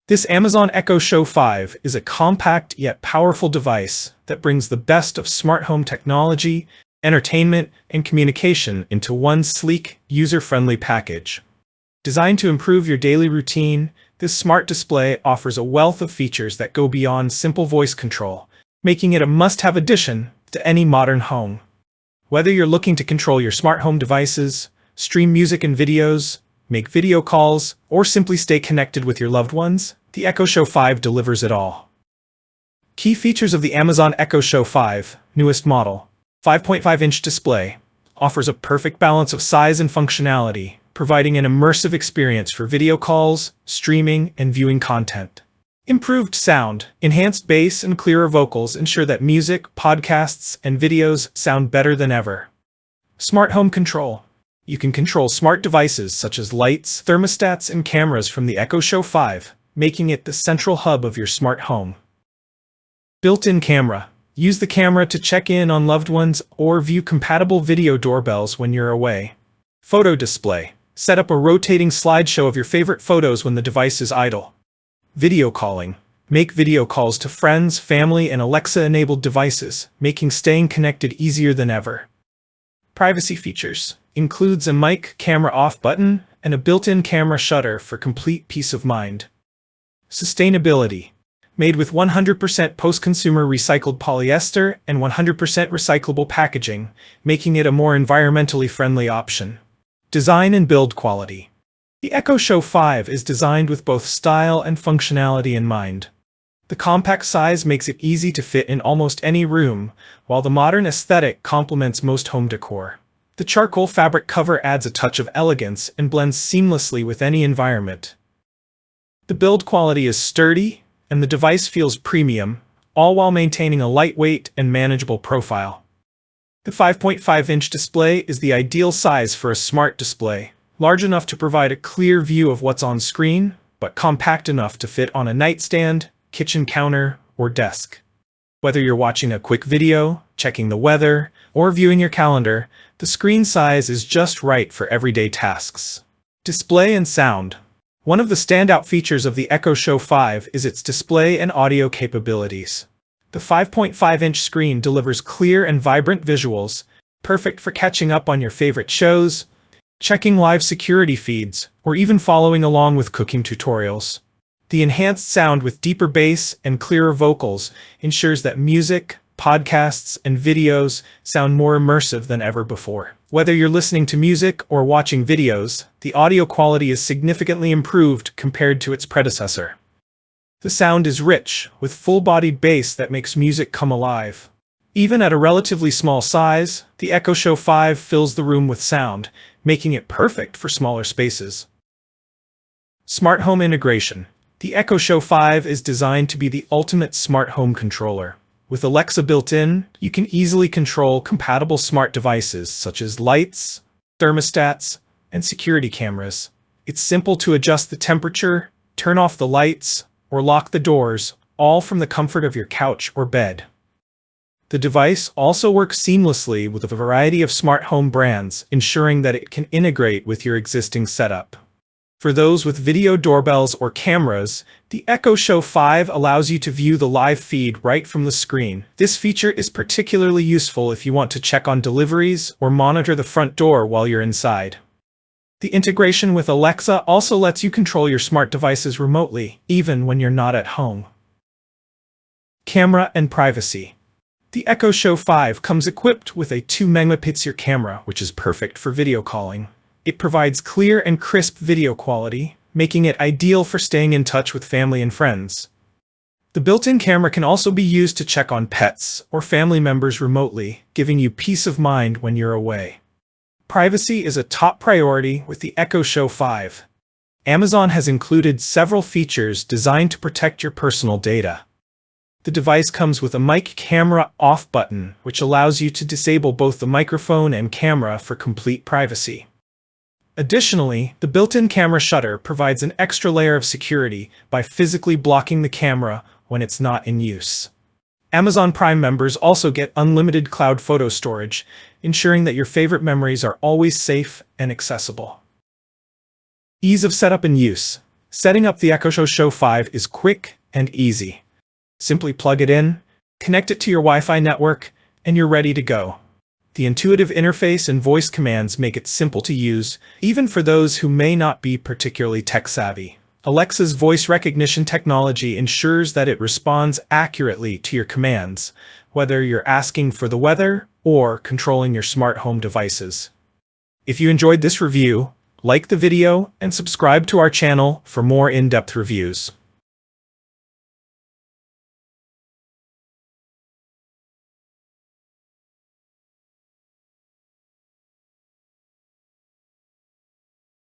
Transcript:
This Amazon Echo Show 5 is a compact yet powerful device that brings the best of smart home technology, entertainment, and communication into one sleek, user-friendly package. Designed to improve your daily routine, this smart display offers a wealth of features that go beyond simple voice control, making it a must-have addition to any modern home. Whether you're looking to control your smart home devices, stream music and videos, make video calls, or simply stay connected with your loved ones, the Echo Show 5 delivers it all. Key features of the Amazon Echo Show 5, newest model, 5.5-inch display, offers a perfect balance of size and functionality, providing an immersive experience for video calls, streaming, and viewing content. Improved sound, enhanced bass, and clearer vocals ensure that music, podcasts, and videos sound better than ever. Smart home control. You can control smart devices such as lights, thermostats, and cameras from the Echo Show 5, making it the central hub of your smart home. Built-in camera. Use the camera to check in on loved ones or view compatible video doorbells when you're away. Photo display. Set up a rotating slideshow of your favorite photos when the device is idle. Video calling. Make video calls to friends, family, and Alexa-enabled devices, making staying connected easier than ever. Privacy features. Includes a mic camera off button and a built-in camera shutter for complete peace of mind. Sustainability. Made with 100% post-consumer recycled polyester and 100% recyclable packaging, making it a more environmentally friendly option. Design and build quality. The Echo Show 5 is designed with both style and functionality in mind. The compact size makes it easy to fit in almost any room, while the modern aesthetic complements most home decor. The charcoal fabric cover adds a touch of elegance and blends seamlessly with any environment. The build quality is sturdy, and the device feels premium, all while maintaining a lightweight and manageable profile. The 5.5-inch display is the ideal size for a smart display, large enough to provide a clear view of what's on screen, but compact enough to fit on a nightstand, kitchen counter, or desk. Whether you're watching a quick video, checking the weather, or viewing your calendar, the screen size is just right for everyday tasks. Display and sound. One of the standout features of the Echo Show 5 is its display and audio capabilities. The 5.5-inch screen delivers clear and vibrant visuals, perfect for catching up on your favorite shows, checking live security feeds, or even following along with cooking tutorials. The enhanced sound with deeper bass and clearer vocals ensures that music, podcasts, and videos sound more immersive than ever before. Whether you're listening to music or watching videos, the audio quality is significantly improved compared to its predecessor. The sound is rich, with full-bodied bass that makes music come alive. Even at a relatively small size, the Echo Show 5 fills the room with sound, making it perfect for smaller spaces. Smart home integration. The Echo Show 5 is designed to be the ultimate smart home controller. With Alexa built in, you can easily control compatible smart devices such as lights, thermostats, and security cameras. It's simple to adjust the temperature, turn off the lights, or lock the doors, all from the comfort of your couch or bed. The device also works seamlessly with a variety of smart home brands, ensuring that it can integrate with your existing setup. For those with video doorbells or cameras, the Echo Show 5 allows you to view the live feed right from the screen. This feature is particularly useful if you want to check on deliveries or monitor the front door while you're inside. The integration with Alexa also lets you control your smart devices remotely, even when you're not at home. Camera and privacy. The Echo Show 5 comes equipped with a 2-megapixel camera, which is perfect for video calling. It provides clear and crisp video quality, making it ideal for staying in touch with family and friends. The built-in camera can also be used to check on pets or family members remotely, giving you peace of mind when you're away. Privacy is a top priority with the Echo Show 5. Amazon has included several features designed to protect your personal data. The device comes with a mic camera off button, which allows you to disable both the microphone and camera for complete privacy. Additionally, the built-in camera shutter provides an extra layer of security by physically blocking the camera when it's not in use. Amazon Prime members also get unlimited cloud photo storage, ensuring that your favorite memories are always safe and accessible. Ease of setup and use. Setting up the Echo Show 5 is quick and easy. Simply plug it in, connect it to your Wi-Fi network, and you're ready to go. The intuitive interface and voice commands make it simple to use, even for those who may not be particularly tech-savvy. Alexa's voice recognition technology ensures that it responds accurately to your commands, whether you're asking for the weather or controlling your smart home devices. If you enjoyed this review, like the video and subscribe to our channel for more in-depth reviews.